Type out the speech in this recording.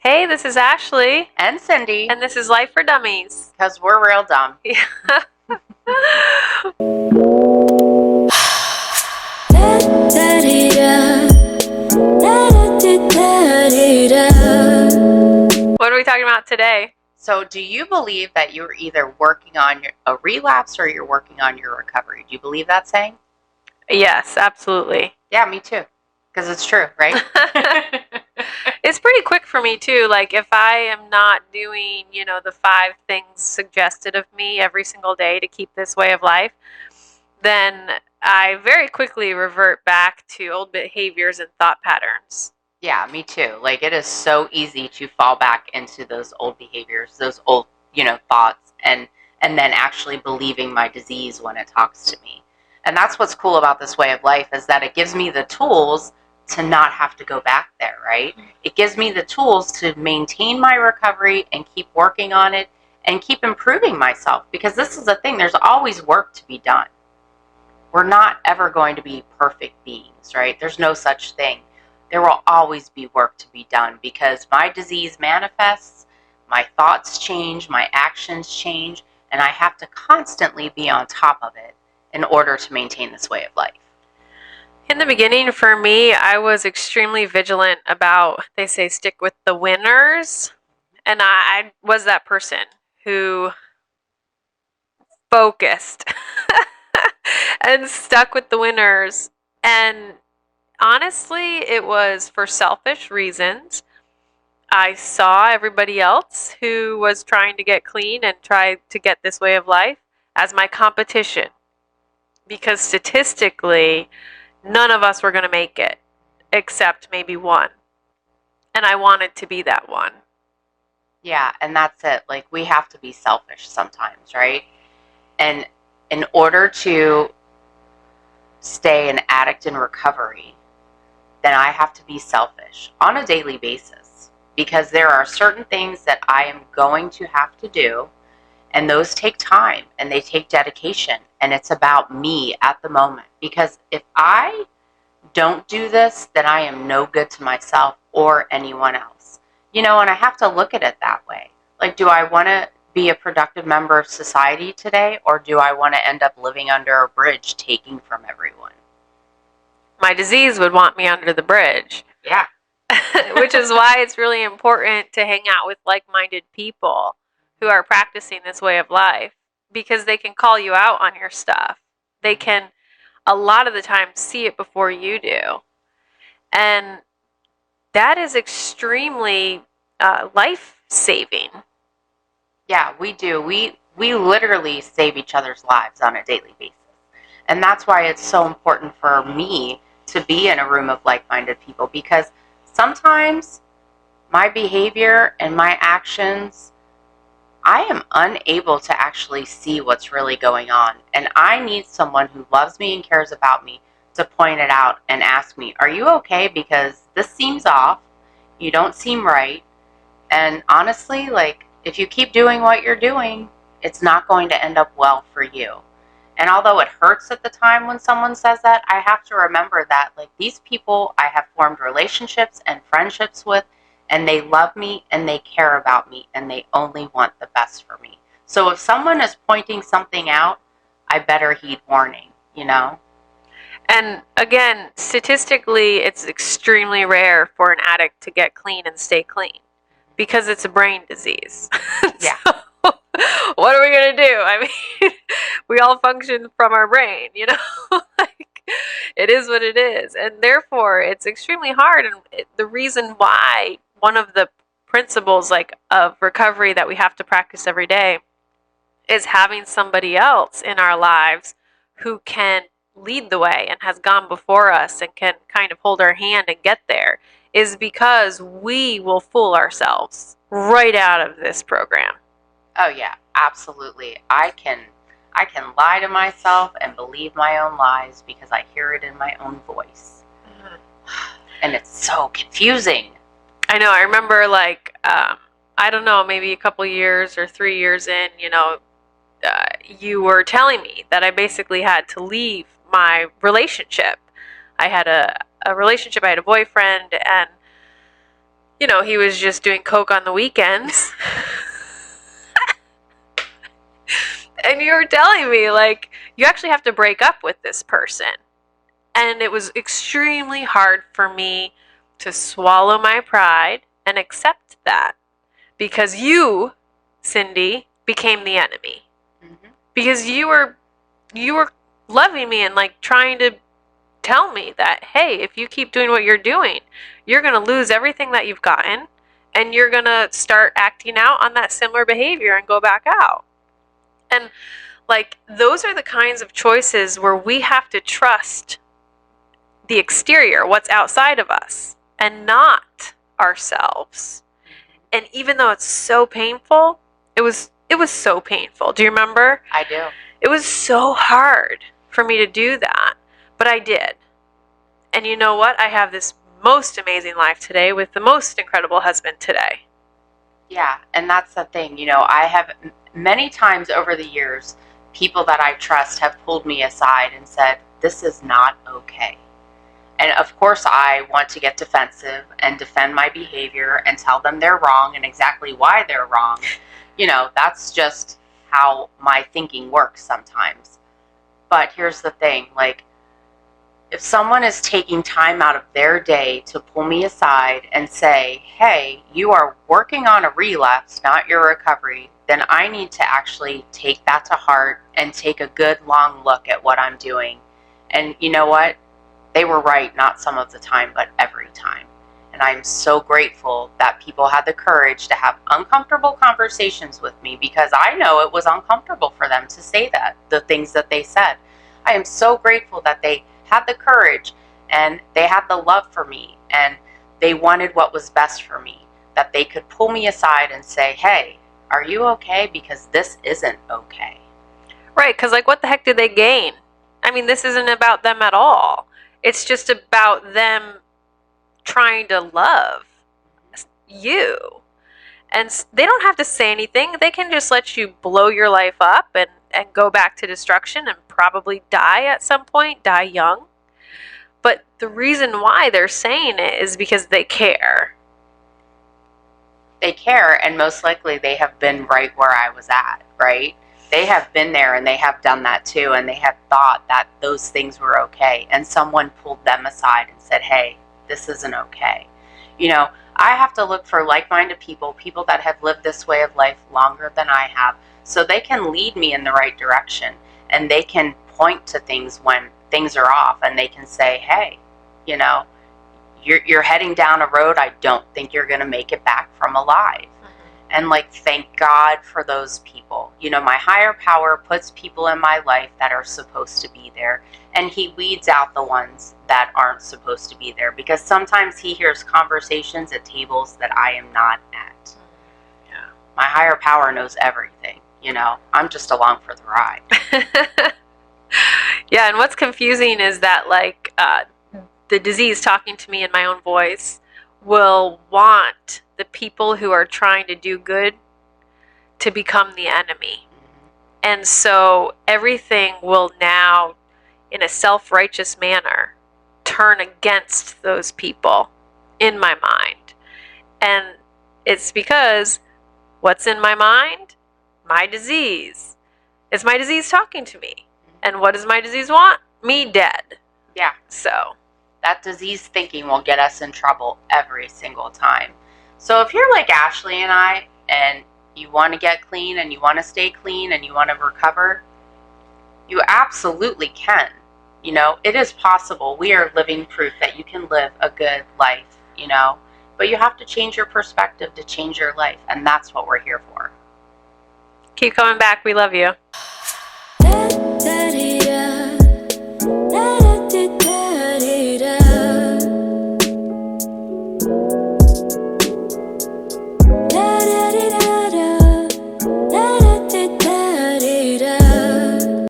Hey, this is Ashley, And Cindy, and this is Life for Dummies. because we're real dumb. Yeah. What are we talking about today? So, do you believe that you're either working on a relapse or you're working on your recovery? Do you believe that saying? Yes, absolutely. Yeah, me too. Because it's true, right? It's pretty quick for me, too. Like, if I am not doing, the 5 things suggested of me every single day to keep this way of life, then I very quickly revert back to old behaviors and thought patterns. Yeah, me too. Like, it is so easy to fall back into those old behaviors, those old, thoughts, and then actually believing my disease when it talks to me. And that's what's cool about this way of life, is that it gives me the tools to not have to go back there, right? It gives me the tools to maintain my recovery and keep working on it and keep improving myself, because this is the thing, there's always work to be done. We're not ever going to be perfect beings, right? There's no such thing. There will always be work to be done, because my disease manifests, my thoughts change, my actions change, and I have to constantly be on top of it in order to maintain this way of life. In the beginning, for me, I was extremely vigilant about, they say, stick with the winners. And I was that person who focused and stuck with the winners. And honestly, it was for selfish reasons. I saw everybody else who was trying to get clean and try to get this way of life as my competition. Because statistically, none of us were going to make it, except maybe one. And I wanted to be that one. Yeah, and that's it. Like, we have to be selfish sometimes, right? And in order to stay an addict in recovery, then I have to be selfish on a daily basis, because there are certain things that I am going to have to do, and those take time and they take dedication, and it's about me at the moment. Because if I don't do this, then I am no good to myself or anyone else. And I have to look at it that way. Like, do I want to be a productive member of society today, or do I want to end up living under a bridge taking from everyone? My disease would want me under the bridge. Yeah. Which is why it's really important to hang out with like-minded people who are practicing this way of life, because they can call you out on your stuff. They can, a lot of the time, see it before you do. And that is extremely life-saving. Yeah, we do. We literally save each other's lives on a daily basis. And that's why it's so important for me to be in a room of like-minded people, because sometimes my behavior and my actions, I am unable to actually see what's really going on. And I need someone who loves me and cares about me to point it out and ask me, are you okay? Because this seems off. You don't seem right. And honestly, like, if you keep doing what you're doing, it's not going to end up well for you. And although it hurts at the time when someone says that, I have to remember that, like, these people I have formed relationships and friendships with, and they love me and they care about me and they only want the best for me. So if someone is pointing something out, I better heed warning, And again, statistically, it's extremely rare for an addict to get clean and stay clean, because it's a brain disease. Yeah. So, what are we going to do? I mean, we all function from our brain, like, it is what it is. And therefore, it's extremely hard. And the reason why, one of the principles of recovery that we have to practice every day, is having somebody else in our lives who can lead the way and has gone before us and can kind of hold our hand and get there, is because we will fool ourselves right out of this program. Oh yeah, absolutely. I can lie to myself and believe my own lies because I hear it in my own voice. And it's so confusing. I know. I remember, I don't know, maybe a couple years or 3 years in, you were telling me that I basically had to leave my relationship. I had a relationship, I had a boyfriend, and he was just doing coke on the weekends. And you were telling me, like, you actually have to break up with this person. And it was extremely hard for me to swallow my pride and accept that. Because you, Cindy, became the enemy. Mm-hmm. Because you were loving me and, like, trying to tell me that, hey, if you keep doing what you're doing, you're going to lose everything that you've gotten, and you're going to start acting out on that similar behavior and go back out. And, like, those are the kinds of choices where we have to trust the exterior, what's outside of us, and not ourselves. And even though it's so painful, it was so painful. Do you remember? I do. It was so hard for me to do that, but I did. And you know what? I have this most amazing life today with the most incredible husband today. Yeah, and that's the thing. I have many times over the years, people that I trust have pulled me aside and said, this is not okay. And of course, I want to get defensive and defend my behavior and tell them they're wrong and exactly why they're wrong. That's just how my thinking works sometimes. But here's the thing, like, if someone is taking time out of their day to pull me aside and say, hey, you are working on a relapse, not your recovery, then I need to actually take that to heart and take a good long look at what I'm doing. And you know what? They were right, not some of the time, but every time. And I'm so grateful that people had the courage to have uncomfortable conversations with me, because I know it was uncomfortable for them to say that, the things that they said. I am so grateful that they had the courage and they had the love for me and they wanted what was best for me, that they could pull me aside and say, hey, are you okay? Because this isn't okay. Right, because, like, what the heck did they gain? I mean, this isn't about them at all. It's just about them trying to love you. And they don't have to say anything. They can just let you blow your life up and go back to destruction and probably die at some point, die young. But the reason why they're saying it is because they care. They care, and most likely they have been right where I was at, right? They have been there and they have done that too, and they have thought that those things were okay, and someone pulled them aside and said, hey, this isn't okay. I have to look for like-minded people that have lived this way of life longer than I have, so they can lead me in the right direction, and they can point to things when things are off, and they can say, hey, you're heading down a road I don't think you're going to make it back from alive. And, like, thank God for those people. My higher power puts people in my life that are supposed to be there, and he weeds out the ones that aren't supposed to be there, because sometimes he hears conversations at tables that I am not at. Yeah. My higher power knows everything. I'm just along for the ride. Yeah, and what's confusing is that, like, the disease talking to me in my own voice will want the people who are trying to do good to become the enemy. And so everything will now, in a self-righteous manner, turn against those people in my mind. And it's because what's in my mind? My disease. It's my disease talking to me. And what does my disease want? Me dead. Yeah. So that disease thinking will get us in trouble every single time. So if you're like Ashley and I, and you want to get clean and you want to stay clean and you want to recover, you absolutely can. It is possible. We are living proof that you can live a good life, but you have to change your perspective to change your life. And that's what we're here for. Keep coming back. We love you.